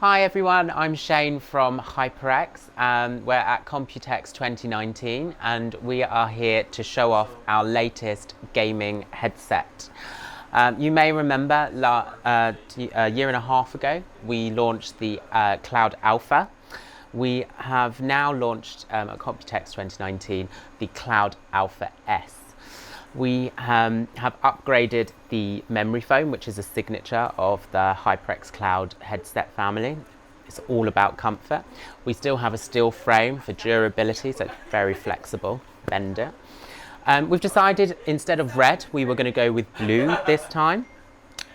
Hi everyone, I'm Shane from HyperX. We're at Computex 2019 and we are here to show off our latest gaming headset. You may remember a year and a half ago we launched the Cloud Alpha. We have now launched at Computex 2019 the Cloud Alpha S. We have upgraded the memory foam, which is a signature of the HyperX Cloud headset family. It's all about comfort. We still have a steel frame for durability, so it's very flexible, bend it. We've decided instead of red, we were going to go with blue this time.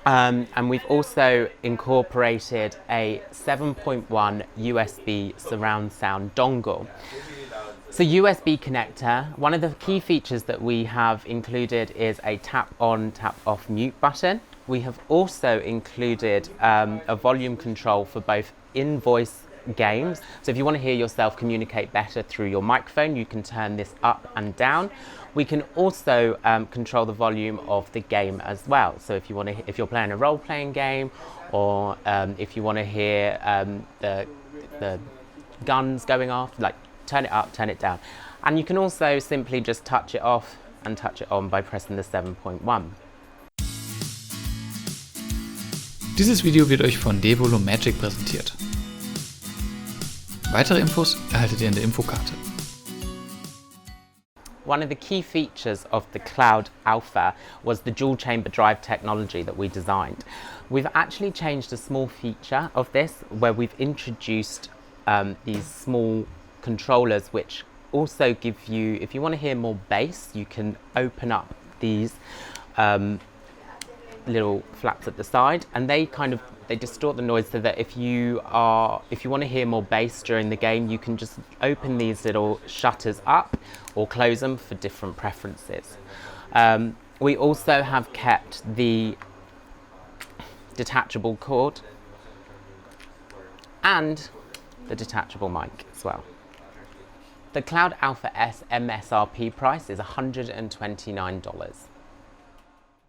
And we've also incorporated a 7.1 USB surround sound dongle. So USB connector, one of the key features that we have included is a tap on, tap off mute button. We have also included a volume control for both in-voice games. So if you want to hear yourself communicate better through your microphone, you can turn this up and down. We can also control the volume of the game as well. So if you're playing a role-playing game, or if you want to hear the guns going off, like turn it up, turn it down. And you can also simply just touch it off and touch it on by pressing the 7.1. Dieses Video wird euch von Devolo Magic präsentiert. Weitere Infos erhaltet ihr in der Infokarte. One of the key features of the Cloud Alpha was the dual chamber drive technology that we designed. We've actually changed a small feature of this where we've introduced these small controllers which also give you, if you want to hear more bass, you can open up these little flaps at the side, and they distort the noise so that if you want to hear more bass during the game, you can just open these little shutters up or close them for different preferences. We also have kept the detachable cord and the detachable mic as well. The Cloud Alpha S MSRP price is $129.